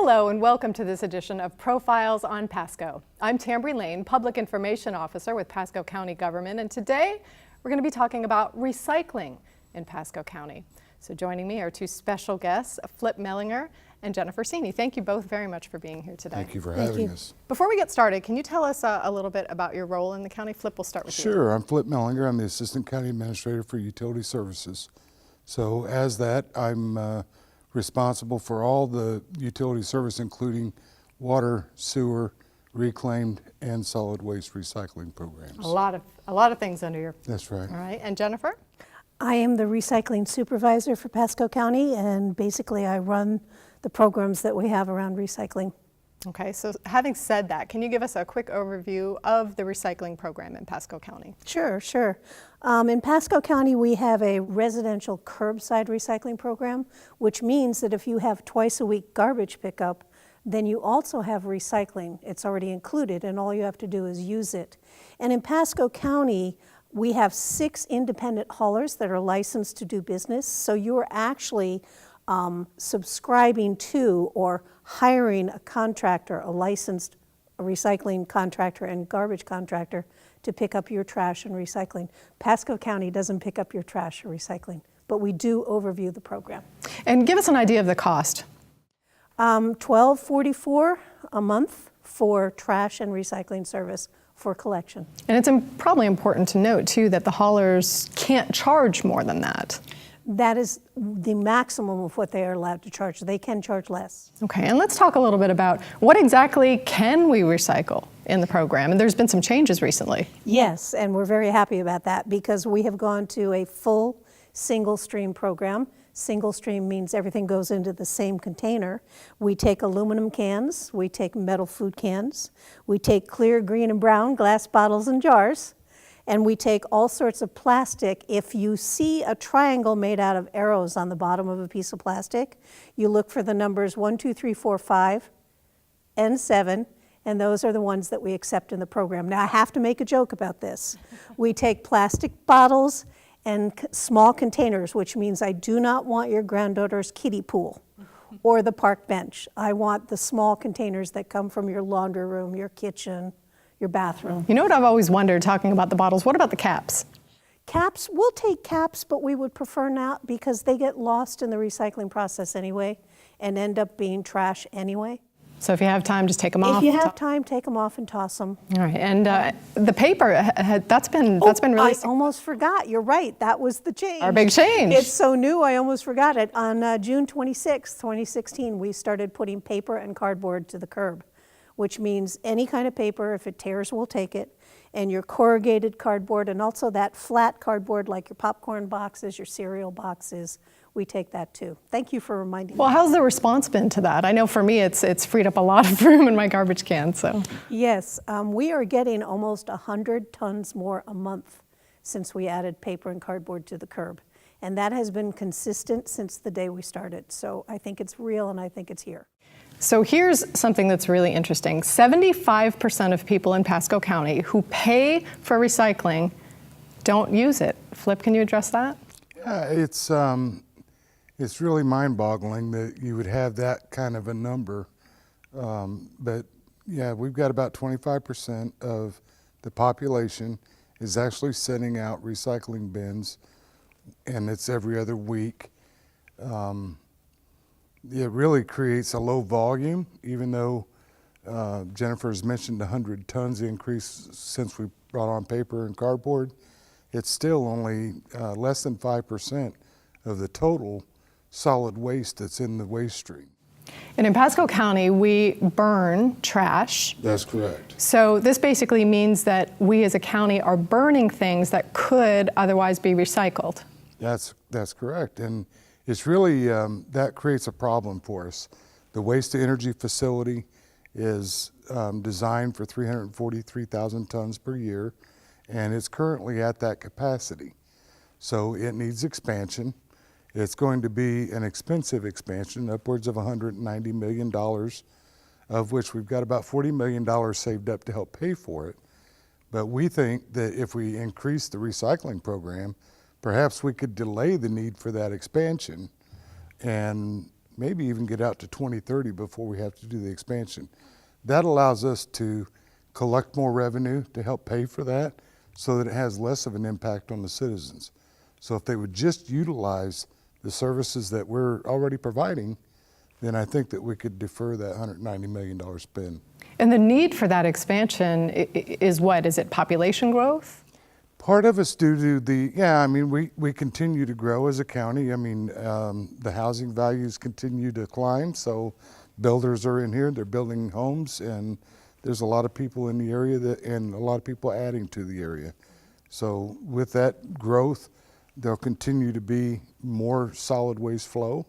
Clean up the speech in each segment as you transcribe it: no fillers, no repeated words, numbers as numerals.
Hello and welcome to this edition of Profiles on Pasco. I'm Tambry Lane, Public Information Officer with Pasco County Government, and today we're going to be talking about recycling in Pasco County. So joining me are two special guests, Flip Mellinger and Jennifer Sini. Thank you both very much for being here today. Thank you for having us. Before we get started, can you tell us a little bit about your role in the county? Flip, we'll start with you. Sure, I'm Flip Mellinger. I'm the Assistant County Administrator for Utility Services. So as that, I'm responsible for all the utility service, including water, sewer, reclaimed, and solid waste recycling programs. A lot of things under your... That's right. All right, and Jennifer? I am the recycling supervisor for Pasco County, and basically I run the programs that we have around recycling. Okay, so having said that, can you give us a quick overview of the recycling program in Pasco County? Sure. In Pasco County, we have a residential curbside recycling program, which means that if you have twice a week garbage pickup, then you also have recycling. It's already included, and all you have to do is use it. And in Pasco County, we have 6 independent haulers that are licensed to do business, so you're actually subscribing to or hiring a contractor, a licensed recycling contractor and garbage contractor to pick up your trash and recycling. Pasco County doesn't pick up your trash or recycling, but we do overview the program. And give us an idea of the cost. $12.44 a month for trash and recycling service for collection. And it's probably important to note too that the haulers can't charge more than that. That is the maximum of what they are allowed to charge. They can charge less. Okay, and let's talk a little bit about what exactly can we recycle in the program? And there's been some changes recently. Yes, and we're very happy about that because we have gone to a full single stream program. Single stream means everything goes into the same container. We take aluminum cans, we take metal food cans, we take clear, green, and brown glass bottles and jars, and we take all sorts of plastic. If you see a triangle made out of arrows on the bottom of a piece of plastic, you look for the numbers 1, 2, 3, 4, 5, and 7, and those are the ones that we accept in the program. Now, I have to make a joke about this. We take plastic bottles and small containers, which means I do not want your granddaughter's kiddie pool or the park bench. I want the small containers that come from your laundry room, your kitchen, your bathroom. You know what I've always wondered talking about the bottles? What about the caps? Caps, we'll take caps, but we would prefer not because they get lost in the recycling process anyway and end up being trash anyway. So if you have time, just take them off. If you have time, take them off and toss them. All right, and the paper, that's been really... I almost forgot. You're right. That was the change. Our big change. It's so new, I almost forgot it. On June 26, 2016, we started putting paper and cardboard to the curb, which means any kind of paper, if it tears, we'll take it, and your corrugated cardboard, and also that flat cardboard like your popcorn boxes, your cereal boxes, we take that too. Thank you for reminding me. Well, how's the response been to that? I know for me it's freed up a lot of room in my garbage can, so. Yes, we are getting almost 100 tons more a month since we added paper and cardboard to the curb. And that has been consistent since the day we started. So I think it's real and I think it's here. So here's something that's really interesting. 75% of people in Pasco County who pay for recycling don't use it. Flip, can you address that? Yeah, it's really mind-boggling that you would have that kind of a number. But yeah, we've got about 25% of the population is actually sending out recycling bins, and it's every other week. It really creates a low volume, even though Jennifer's mentioned 100 tons increase since we brought on paper and cardboard. It's still only less than 5% of the total solid waste that's in the waste stream. And in Pasco County, we burn trash. That's correct. So this basically means that we as a county are burning things that could otherwise be recycled. That's correct. And it's really, that creates a problem for us. The waste to energy facility is designed for 343,000 tons per year, and it's currently at that capacity. So it needs expansion. It's going to be an expensive expansion, upwards of $190 million, of which we've got about $40 million saved up to help pay for it. But we think that if we increase the recycling program, perhaps we could delay the need for that expansion and maybe even get out to 2030 before we have to do the expansion. That allows us to collect more revenue to help pay for that so that it has less of an impact on the citizens. So if they would just utilize the services that we're already providing, then I think that we could defer that $190 million spend. And the need for that expansion is what? Is it population growth? Part of it's due to we continue to grow as a county. I mean, the housing values continue to climb, so builders are in here, they're building homes, and there's a lot of people in the area and a lot of people adding to the area. So with that growth, there'll continue to be more solid waste flow.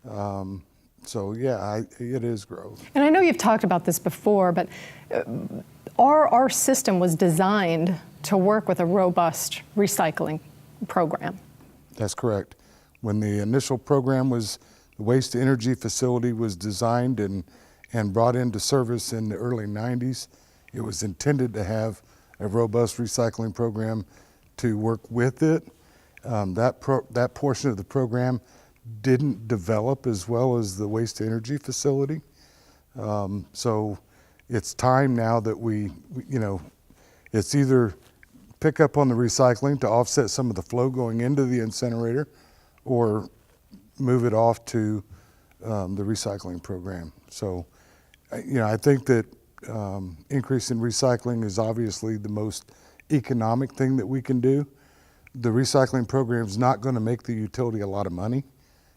It is growth. And I know you've talked about this before, but our system was designed to work with a robust recycling program. That's correct. When the initial program the waste to energy facility was designed and brought into service in the early 90s, it was intended to have a robust recycling program to work with it. That portion of the program didn't develop as well as the waste to energy facility. So it's time now that it's either pick up on the recycling to offset some of the flow going into the incinerator, or move it off to the recycling program. So, I think that increase in recycling is obviously the most economic thing that we can do. The recycling program is not going to make the utility a lot of money.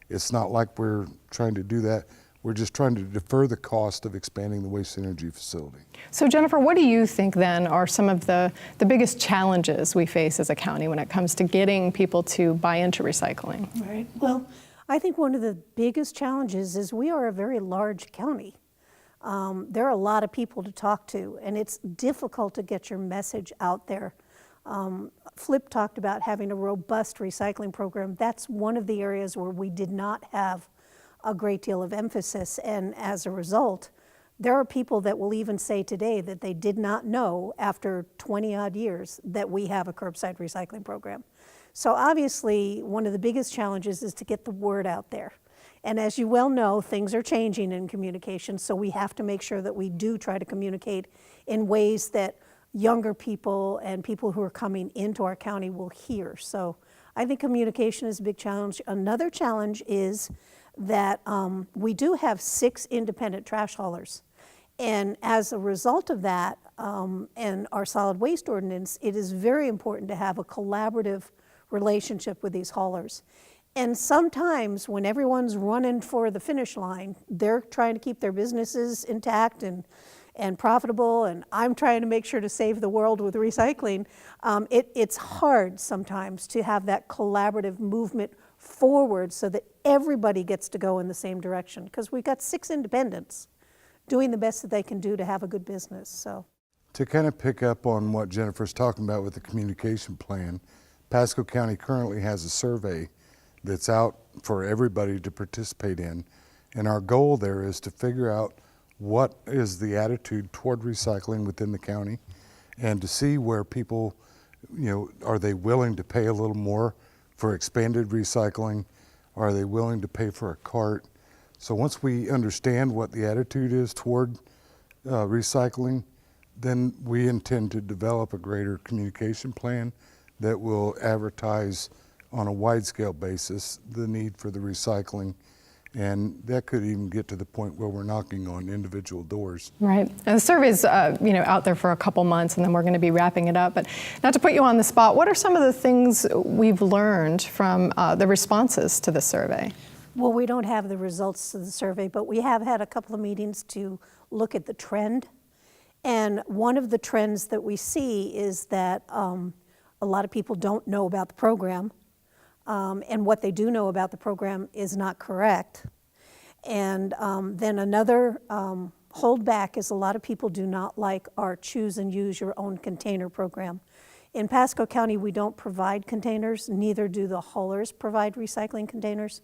It's not like we're trying to do that. We're just trying to defer the cost of expanding the waste energy facility. So Jennifer, what do you think then are some of the biggest challenges we face as a county when it comes to getting people to buy into recycling? Right. Well, I think one of the biggest challenges is we are a very large county. There are a lot of people to talk to, and it's difficult to get your message out there. Flip talked about having a robust recycling program. That's one of the areas where we did not have a great deal of emphasis, and as a result, there are people that will even say today that they did not know after 20-odd years that we have a curbside recycling program. So obviously, one of the biggest challenges is to get the word out there. And as you well know, things are changing in communication, so we have to make sure that we do try to communicate in ways that younger people and people who are coming into our county will hear. So I think communication is a big challenge. Another challenge is that we do have 6 independent trash haulers. And as a result of that, and our solid waste ordinance, it is very important to have a collaborative relationship with these haulers. And sometimes when everyone's running for the finish line, they're trying to keep their businesses intact and profitable, and I'm trying to make sure to save the world with recycling. It's hard sometimes to have that collaborative movement forward so that everybody gets to go in the same direction, because we've got 6 independents doing the best that they can do to have a good business. So, to kind of pick up on what Jennifer's talking about with the communication plan, Pasco County currently has a survey that's out for everybody to participate in, and our goal there is to figure out what is the attitude toward recycling within the county, and to see where people, are they willing to pay a little more for expanded recycling? Are they willing to pay for a cart? So once we understand what the attitude is toward recycling, then we intend to develop a greater communication plan that will advertise on a wide-scale basis the need for the recycling. And that could even get to the point where we're knocking on individual doors. Right. And the survey's out there for a couple months, and then we're going to be wrapping it up. But not to put you on the spot, what are some of the things we've learned from the responses to the survey? well, we don't have the results of the survey, but we have had a couple of meetings to look at the trend. And one of the trends that we see is that a lot of people don't know about the program. And what they do know about the program is not correct. And then another holdback is a lot of people do not like our choose and use your own container program. In Pasco County, we don't provide containers, neither do the haulers provide recycling containers.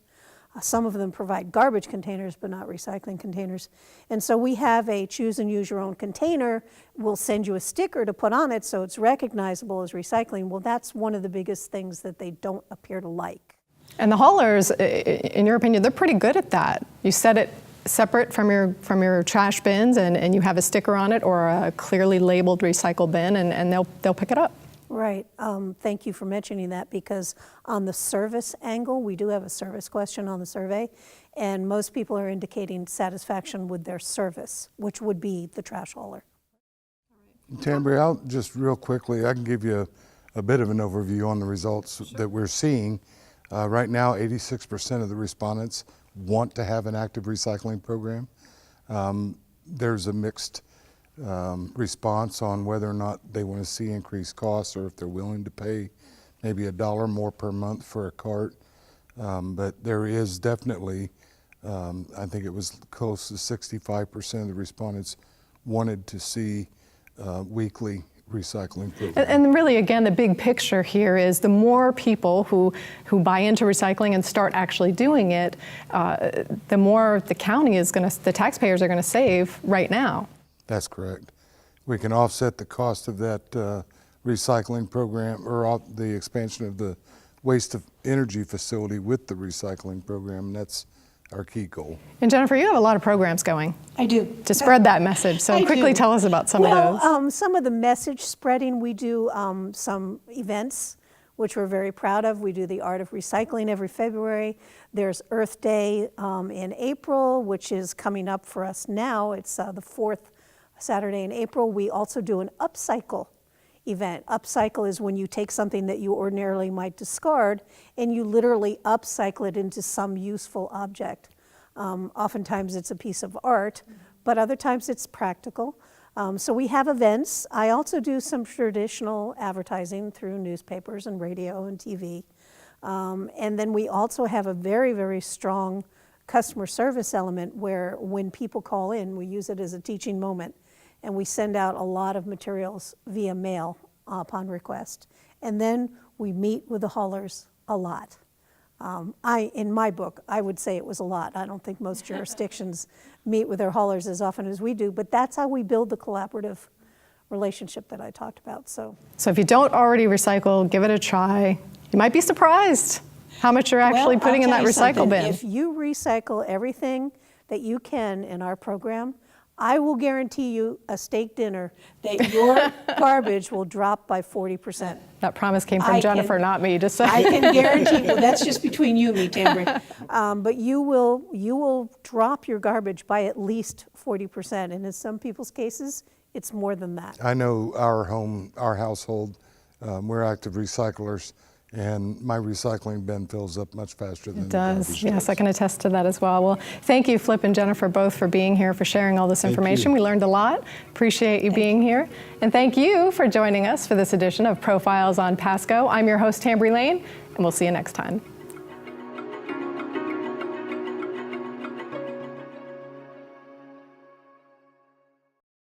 Some of them provide garbage containers, but not recycling containers. And so we have a choose and use your own container. We'll send you a sticker to put on it so it's recognizable as recycling. Well, that's one of the biggest things that they don't appear to like. And the haulers, in your opinion, they're pretty good at that. You set it separate from your trash bins, and you have a sticker on it or a clearly labeled recycle bin, and they'll pick it up. Right. Thank you for mentioning that, because on the service angle, we do have a service question on the survey, and most people are indicating satisfaction with their service, which would be the trash hauler. Tambry, I'll just real quickly, I can give you a bit of an overview on the results that we're seeing. Right now, 86% of the respondents want to have an active recycling program. There's a mixed response on whether or not they want to see increased costs or if they're willing to pay maybe $1 more per month for a cart. But there is definitely, I think it was close to 65% of the respondents wanted to see weekly recycling program. And really, again, the big picture here is the more people who buy into recycling and start actually doing it, the more the county is going to, the taxpayers are going to save right now. That's correct. We can offset the cost of that recycling program or the expansion of the waste of energy facility with the recycling program, and that's our key goal. And Jennifer, you have a lot of programs going. I do. To spread that message. So I quickly do. tell us about some of those. Some of the message spreading, we do some events, which we're very proud of. We do the Art of Recycling every February. There's Earth Day in April, which is coming up for us now. It's the 4th Saturday in April. We also do an upcycle event. Upcycle is when you take something that you ordinarily might discard and you literally upcycle it into some useful object. Oftentimes it's a piece of art, but other times it's practical. So we have events. I also do some traditional advertising through newspapers and radio and TV. And then we also have a very, very strong customer service element where when people call in, we use it as a teaching moment. And we send out a lot of materials via mail upon request. And then we meet with the haulers a lot. In my book, I would say it was a lot. I don't think most jurisdictions meet with their haulers as often as we do, but that's how we build the collaborative relationship that I talked about. So if you don't already recycle, give it a try. You might be surprised how much you're actually putting in that recycle bin. If you recycle everything that you can in our program, I will guarantee you a steak dinner that your garbage will drop by 40%. That promise came from Jennifer, not me, just so. I can guarantee, well, that's just between you and me, Tambry. But you will drop your garbage by at least 40%, and in some people's cases, it's more than that. I know our household, we're active recyclers, and my recycling bin fills up much faster than It does. The Yes, I can attest to that as well. Well, thank you, Flip and Jennifer, both for being here, for sharing all this information. We learned a lot. Appreciate you being here. And thank you for joining us for this edition of Profiles on Pasco. I'm your host, Tambry Lane, and we'll see you next time.